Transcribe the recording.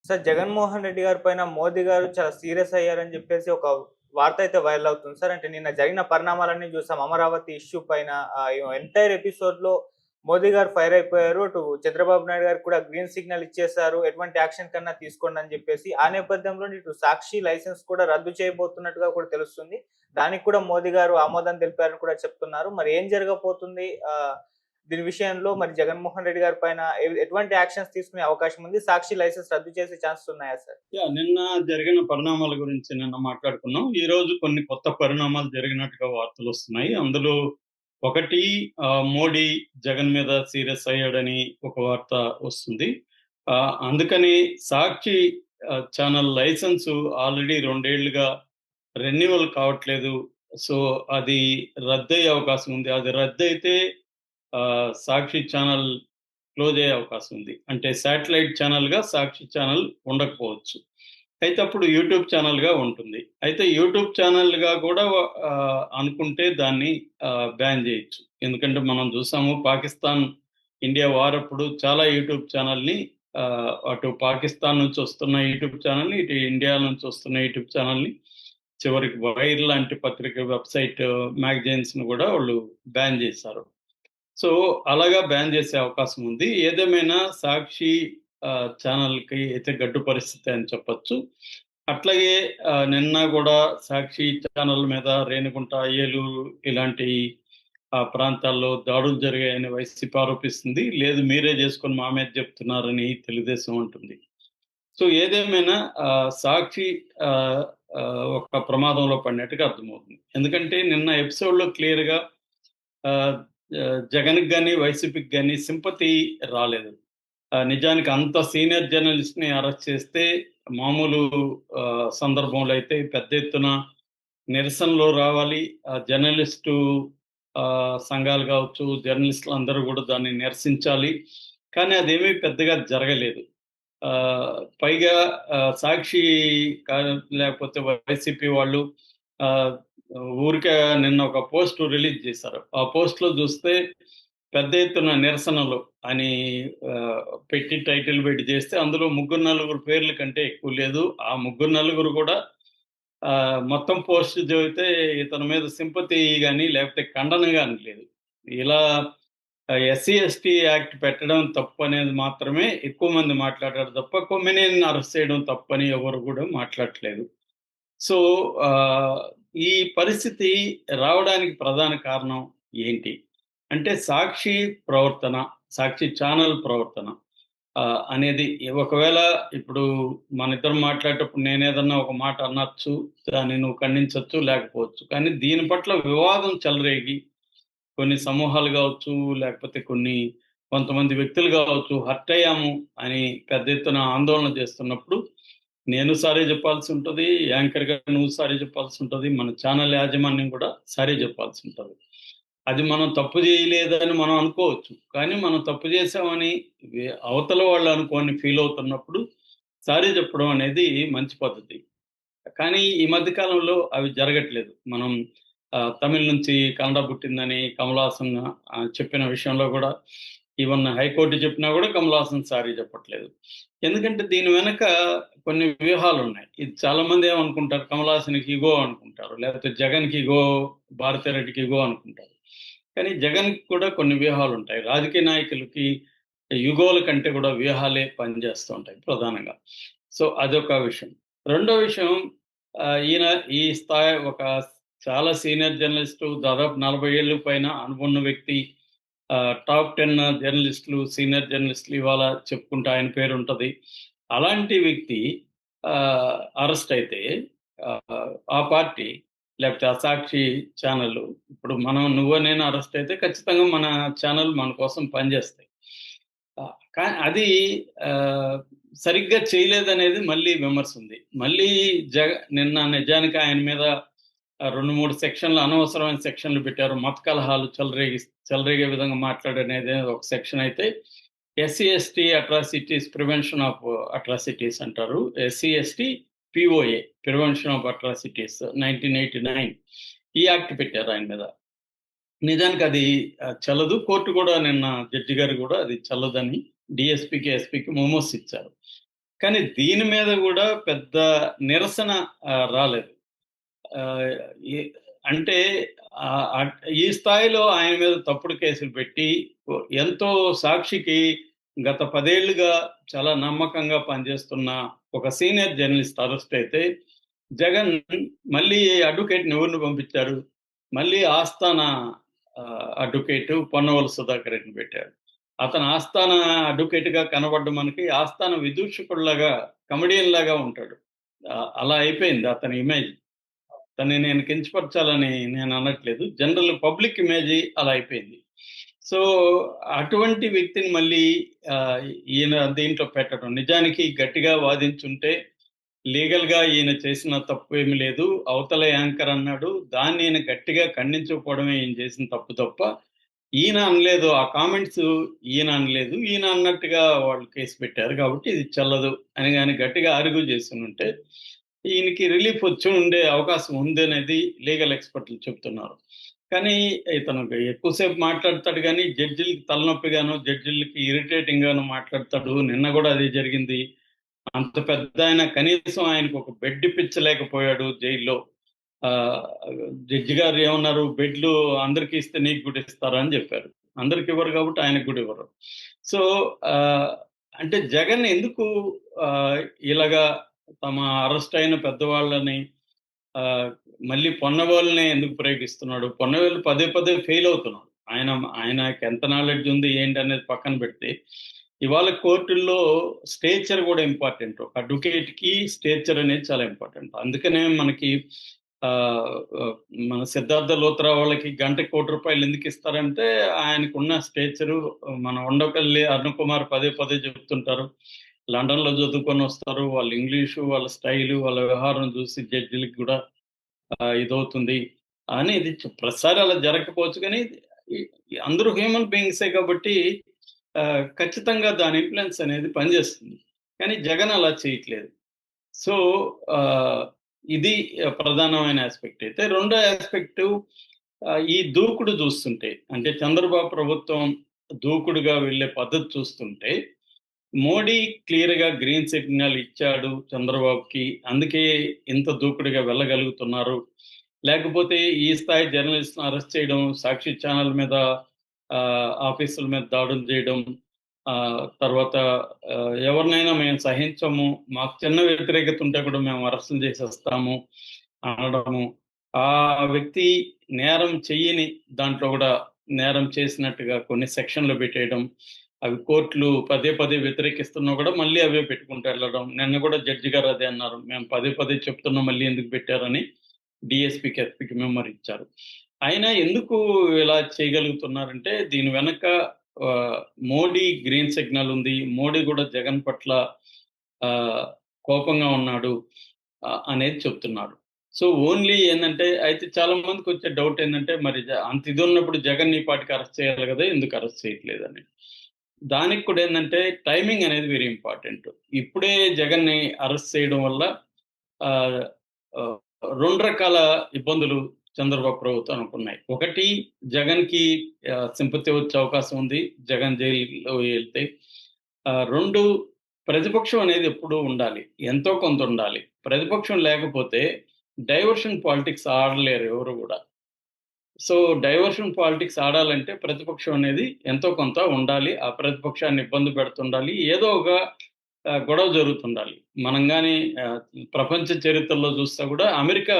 Sir Jaganmohan Reddy గారి పైన మోదీ గారు చాలా సీరియస్ అయ్యారని చెప్పేసి ఒక వార్త అయితే వైరల్ అవుతుంది సార్. అంటే నిన్న జరిగిన పరిణామాలన్నీ చూసాం. అమరావతి ఇష్యూ పైన ఎంటైర్ ఎపిసోడ్‌లో మోదీ గారు ఫైర్ అయిపోయారు. అటు చంద్రబాబు నాయుడు గారికి కూడా గ్రీన్ సిగ్నల్ ఇచ్చేసారు. ఎటువంటి యాక్షన్ కన్నా తీసుకోండి అని చెప్పేసి. ఆ నేపథ్యంలో ఇటు సాక్షి లైసెన్స్ కూడా రద్దు చేయబోతున్నట్టుగా కూడా తెలుస్తుంది. దానికి కూడా మోదీ గారు ఆమోదం తెలిపారని కూడా చెప్తున్నారు. మరి ఏం జరగబోతుంది? దీని విషయంలో మరి జగన్మోహన్ రెడ్డి గారి పైన ఎటువంటి యాక్షన్స్ తీసుకునే అవకాశం ఉంది? సాక్షి లైసెన్స్ రద్దు చేసే ఛాన్సెస్ ఉన్నాయా సార్? నిన్న జరిగిన పరిణామాల గురించి నిన్న మాట్లాడుకున్నాం. ఈరోజు కొన్ని కొత్త పరిణామాలు జరిగినట్టుగా వార్తలొస్తున్నాయి. అందులో ఒకటి మోడీ జగన్ మీద సీరియస్ అయ్యాడని ఒక వార్త వస్తుంది. అందుకని సాక్షి ఛానల్ లైసెన్సు ఆల్రెడీ 2 ఏళ్లుగా రెన్యువల్ కావట్లేదు. సో, అది రద్దయ్యే అవకాశం ఉంది. అది రద్దయితే సాక్షి ఛానల్ క్లోజ్ అయ్యే అవకాశం ఉంది. అంటే శాటిలైట్ ఛానల్‌గా సాక్షి ఛానల్ ఉండకపోవచ్చు. అయితే అప్పుడు యూట్యూబ్ ఛానల్‌గా ఉంటుంది. అయితే యూట్యూబ్ ఛానల్‌గా కూడా అనుకుంటే దాన్ని బ్యాన్ చేయొచ్చు. ఎందుకంటే మనం చూసాము పాకిస్తాన్, ఇండియా వార్ అప్పుడు చాలా యూట్యూబ్ ఛానల్‌ని అటు పాకిస్తాన్ నుంచి వస్తున్న యూట్యూబ్ ఛానల్‌ని, ఇటు ఇండియా నుంచి వస్తున్న యూట్యూబ్ ఛానల్‌ని చివరికి వైర్ లాంటి పత్రిక, వెబ్‌సైట్, మ్యాగజైన్స్‌ని కూడా వాళ్ళు బ్యాన్ చేశారు. సో, అలాగా బ్యాన్ చేసే అవకాశం ఉంది. ఏదేమైనా సాక్షి ఛానల్‌కి అయితే గడ్డు పరిస్థితే అని చెప్పొచ్చు. అట్లాగే నిన్న గూడా సాక్షి ఛానల్ మీద రేణిగుంట, ఏలూరు ఇలాంటి ప్రాంతాల్లో దాడులు జరిగాయని వైసీపీ ఆరోపిస్తుంది. లేదు మీరే చేసుకొని మా మీద చెప్తున్నారని తెలుగుదేశం అంటుంది. సో, ఏదేమైనా సాక్షి ఆహ్, ఒక ప్రమాదంలో పడినట్టుగా అర్థమవుతుంది. ఎందుకంటే నిన్న ఎపిసోడ్‌లో క్లియర్‌గా ఆహ్, జగన్‌కి గాని, వైసీపీకి గాని సింపతి రాలేదు. నిజానికి అంత సీనియర్ జర్నలిస్ట్‌ని అరెస్ట్ చేస్తే మామూలు సందర్భంలో అయితే పెద్ద ఎత్తున నిరసనలు రావాలి. జర్నలిస్టు సంఘాలు కావచ్చు, జర్నలిస్టులందరూ కూడా దాన్ని నిరసించాలి. కానీ అదేమీ పెద్దగా జరగలేదు. పైగా సాక్షి లేకపోతే వైసీపీ వాళ్ళు ఆహ్, ఊరికే నిన్న ఒక పోస్ట్ రిలీజ్ చేశారు. ఆ పోస్ట్‌లో చూస్తే పెద్ద ఎత్తున నిరసనలు అని పెట్టి టైటిల్ పెట్టి చేస్తే అందులో ముగ్గురు, నలుగురు పేర్ల కంటే ఎక్కువ లేదు. ఆ ముగ్గురు, నలుగురు కూడా మొత్తం పోస్ట్ చదివితే ఇతని మీద సింపతి గాని, లేకపోతే ఖండన గాని లేదు. ఇలా ఎస్సీ, ఎస్టీ యాక్ట్ పెట్టడం తప్పనేది మాత్రమే ఎక్కువ మంది మాట్లాడారు తప్ప, కొమ్మినేనిని అరెస్ట్ చేయడం తప్పని ఎవరు కూడా మాట్లాడట్లేదు. సో, ఆహ్, ఈ పరిస్థితి రావడానికి ప్రధాన కారణం ఏంటి? అంటే సాక్షి ప్రవర్తన, సాక్షి ఛానల్ ప్రవర్తన అనేది ఒకవేళ ఇప్పుడు మనిద్దరం మాట్లాడేటప్పుడు నేనేదన్నా ఒక మాట అనొచ్చు, దాన్ని నువ్వు ఖండించొచ్చు, లేకపోవచ్చు. కానీ దీని పట్ల వివాదం చెలరేగి కొన్ని సమూహాలు గావచ్చు, లేకపోతే కొంతమంది వ్యక్తులు గావచ్చు, హర్ట్ అయ్యాము అని పెద్ద ఎత్తున ఆందోళన చేస్తున్నప్పుడు, నేను సారీ చెప్పాల్సుంటది. యాంకర్‌గా నువ్వు సారీ చెప్పాల్సుంటది. మన ఛానల్ యాజమాన్యం కూడా సారీ చెప్పాల్సుంటది. అది మనం తప్పు చేయలేదని మనం అనుకోవచ్చు. కానీ మనం తప్పు చేశామని అవతల వాళ్ళు అనుకోని ఫీల్ అవుతున్నప్పుడు సారీ చెప్పడం అనేది మంచి పద్ధతి. కానీ ఈ మధ్య కాలంలో అవి జరగట్లేదు. మనం తమిళ్ నుంచి కన్నడ పుట్టిందని కమల్ హాసన్ చెప్పిన విషయంలో గూడా ఈవెన్ హైకోర్ట్ చెప్పినా గూడా కమల్ హాసన్ సారీ చెప్పట్లేదు. ఎందుకంటే దీని వెనక కొన్ని వ్యూహాలున్నాయి. ఇది చాలామంది ఏమనుకుంటారు, కమల్ హాసన్‌కి ఇగో అనుకుంటారు. లేకపోతే జగన్‌కి ఇగో, భారతిరెడ్డికి ఇగో అనుకుంటారు. కానీ జగన్‌కి కూడా కొన్ని వ్యూహాలుంటాయి. రాజకీయ నాయకులకి యుగోల కంటే కూడా వ్యూహాలే పనిచేస్తూ ఉంటాయి ప్రధానంగా. సో, అదొక విషయం. రెండో విషయం ఈయన ఈ స్థాయి ఒక చాలా సీనియర్ జర్నలిస్టు, దాదాపు 40 ఏళ్లు పైన అనుభవం ఉన్న వ్యక్తి. టాప్ 10 జర్నలిస్టులు, సీనియర్ జర్నలిస్టులు ఇవాళ చెప్పుకుంటే ఆయన పేరుంటది. అలాంటి వ్యక్తి అరెస్ట్ అయితే ఆ పార్టీ లేకపోతే ఆ సాక్షి ఛానెల్ ఇప్పుడు నువ్వు నేను అరెస్ట్ అయితే ఖచ్చితంగా మన ఛానెల్ మన కోసం పనిచేస్తాయి. కానీ అది ఆహ్, సరిగ్గా చేయలేదనేది మళ్ళీ విమర్శ ఉంది. మళ్ళీ నిన్న నిజానికి ఆయన మీద 2, 3 సెక్షన్‌లు అనవసరమైన సెక్షన్‌లు పెట్టారు. మత కలహాలు చెలరేగే విధంగా మాట్లాడనేది ఒక సెక్షన్ అయితే, SC, ST atrocities prevention of atrocities అంటారు. SC, ST POA prevention of atrocities 1989 ఈ యాక్ట్ పెట్టారు ఆయన మీద. నిజానికి అది చెల్లదు. కోర్టు కూడా నిన్న జడ్జి గారు కూడా అది చెల్లదని డీఎస్పీకి, ఎస్పీకి మెమోస్ ఇచ్చారు. కానీ దీని మీద కూడా పెద్ద నిరసన రాలేదు. ఆహ్, ఈ అంటే ఈ స్థాయిలో ఆయన మీద తప్పుడు కేసులు పెట్టి ఎంతో సాక్షికి గత 10 ఏళ్లుగా చాలా నమ్మకంగా పనిచేస్తున్న ఒక సీనియర్ జర్నలిస్ట్ అరెస్ట్ అయితే, జగన్ మళ్ళీ అడ్వొకేట్‌ని ఎవరిని పంపించారు? మళ్ళీ ఆస్థానా అడ్వొకేట్ పొన్నవోలు సుధాకర్ రెడ్డిని పెట్టారు. అతను ఆస్థాన అడ్వొకేట్‌గా కనబడ్డ మనకి ఆస్థాన విదూషకుడిలాగా, కమెడియన్‌లాగా ఉంటాడు. అలా అయిపోయింది అతని ఇమేజ్. తనని నేను కించపరచాలని నేను అనట్లేదు. జనరల్ పబ్లిక్ ఇమేజి అలా అయిపోయింది. సో, అటువంటి వ్యక్తిని మళ్ళీ ఆహ్, ఈయన దీంట్లో పెట్టడం. నిజానికి గట్టిగా వాదించుంటే లీగల్‌గా ఈయన చేసిన తప్పేమి లేదు. అవతల యాంకర్ అన్నాడు. దాన్ని ఈయన గట్టిగా ఖండించకపోవడమే ఈయన చేసిన తప్పు తప్ప, ఈయన అనలేదు. ఆ కామెంట్స్ ఈయన అనలేదు. ఈయన అన్నట్టుగా వాళ్ళు కేసు పెట్టారు కాబట్టి ఇది చెల్లదు అని గాని గట్టిగా ఆర్గ్యూ చేసునుంటే, ఈయనకి రిలీఫ్ వచ్చి ఉండే అవకాశం ఉందనేది లీగల్ ఎక్స్‌పర్ట్‌లు చెప్తున్నారు. కానీ ఇతను ఎక్కువ సేపు మాట్లాడతాడు గానీ, జడ్జిలకి తలనొప్పిగాను, జడ్జిలకి ఇరిటేటింగ్‌గాను మాట్లాడతాడు. నిన్న గూడా అదే జరిగింది. అంత పెద్దాయన కనీసం ఆయనకొక బెడ్ ఇప్పించలేకపోయాడు జైల్లో. ఆహ్, జడ్జి గారు ఏమన్నారు, "బెడ్లు అందరికి ఇస్తే నీకు కూడా ఇస్తారా?" అని జెప్పారు. అందరికివ్వరు కాబట్టి ఆయనకు గూడా ఇవ్వరు. సో, ఆహ్, అంటే జగన్ ఎందుకు ఆహ్, ఇలాగా తమ అరెస్ట్ అయిన పెద్దవాళ్ళని ఆహ్, మళ్ళీ పొన్నవాళ్ళనే ఎందుకు ప్రయోగిస్తున్నాడు? పొన్నవాళ్ళు పదే పదే ఫెయిల్ అవుతున్నారు. ఆయనకెంత నాలెడ్జ్ ఉంది ఏంటనేది పక్కన పెడితే, ఇవాళ కోర్టుల్లో స్టేచర్ గూడా ఇంపార్టెంట్. ఒక అడ్వొకేట్‌కి స్టేచర్ అనేది చాలా ఇంపార్టెంట్. అందుకనే మనకి ఆహ్, ఆహ్, మన సిద్ధార్థ లూథరా వాళ్ళకి గంటకి రూ. 1,00,00,000 ఎందుకిస్తారంటే, ఆయనకున్న స్టేచరు మన ఉండపల్లి అరుణ్ కుమార్ పదే పదే చెప్తుంటారు. లండన్‌లో చదువుకొనొస్తారు. వాళ్ళ ఇంగ్లీషు, వాళ్ళ స్టైలు, వాళ్ళ వ్యవహారం చూసి జడ్జిలకి గూడా ఇదవుతుంది అని ఇది ప్రతిసారి అలా జరగకపోవచ్చు కానీ ఈ అందరూ హ్యూమన్ బీయింగ్సే కాబట్టి ఖచ్చితంగా దాని ఇన్‌ఫ్లూయెన్స్ అనేది పనిచేస్తుంది. కానీ జగన్ అలా చేయట్లేదు. సో, ఆహ్, ఇది ప్రధానమైన యాస్పెక్ట్ అయితే. రెండో యాస్పెక్టు ఈ దూకుడు చూస్తుంటే అంటే చంద్రబాబు ప్రభుత్వం దూకుడుగా వెళ్ళే పద్ధతి చూస్తుంటే మోడీ క్లియర్‌గా గ్రీన్ సిగ్నల్ ఇచ్చాడు చంద్రబాబుకి. అందుకే ఇంత దూకుడుగా వెళ్ళగలుగుతున్నారు. లేకపోతే ఈ స్థాయి జర్నలిస్ట్‌ని అరెస్ట్ చేయడం, సాక్షి ఛానెల్ మీద ఆఫీసుల మీద దాడులు చేయడం, తర్వాత ఎవరినైనా మేము సహించము. మాకు చిన్న వ్యతిరేకత ఉంటే కూడా మేము అరెస్టులు చేసేస్తాము అనడము. ఆ వ్యక్తి నేరం చెయ్యని దాంట్లో కూడా నేరం చేసినట్టుగా కొన్ని సెక్షన్‌లు పెట్టేయడం. అవి కోర్టులు పదే పదే వ్యతిరేకిస్తున్నా కూడా మళ్ళీ అవే పెట్టుకుంటూ వెళ్ళడం. నిన్న కూడా జడ్జి గారు అదే అన్నారు. మేము పదే పదే చెప్తున్నాం మళ్ళీ ఎందుకు పెట్టారని డీఎస్పీకి, ఎస్పీకి మెమోరీ ఇచ్చారు. అయినా ఎందుకు ఇలా చేయగలుగుతున్నారంటే దీని వెనక ఆహ్, మోడీ గ్రీన్ సిగ్నల్ ఉంది. మోడీ కూడా జగన్ పట్ల ఆహ్, కోపంగా ఉన్నాడు అనేది చెప్తున్నారు. సో, ఓన్లీ ఏందంటే అయితే చాలా మందికొచ్చే డౌట్ ఏందంటే మరి అంత ఇది ఉన్నప్పుడు జగన్ ఈ పాటికి అరెస్ట్ చేయాలి కదా! ఎందుకు అరెస్ట్ చేయట్లేదని. దానికి కూడా ఏందంటే టైమింగ్ అనేది వెరీ ఇంపార్టెంట్. ఇప్పుడే జగన్‌ని అరెస్ట్ చేయడం వల్ల ఆహ్, ఆహ్, 2 రకాల ఇబ్బందులు చంద్రబాబు ప్రభుత్వానికి ఉన్నాయి. ఒకటి జగన్‌కి సింపతి వచ్చే అవకాశం ఉంది. జగన్ జైలులో ఎళ్తే. 2 ప్రతిపక్షం అనేది ఎప్పుడూ ఉండాలి. ఎంతో కొంత ఉండాలి. ప్రతిపక్షం లేకపోతే డైవర్షన్ పాలిటిక్స్ ఆడలేరు ఎవరు గూడా. సో, డైవర్షన్ పాలిటిక్స్ ఆడాలంటే ప్రతిపక్షం అనేది ఎంతో కొంత ఉండాలి. ఆ ప్రతిపక్షాన్ని ఇబ్బంది పెడుతుండాలి. ఏదో ఒక గొడవ జరుగుతుండాలి. మనం గాని ఆహ్, ప్రపంచ చరిత్రలో చూస్తే గూడా అమెరికా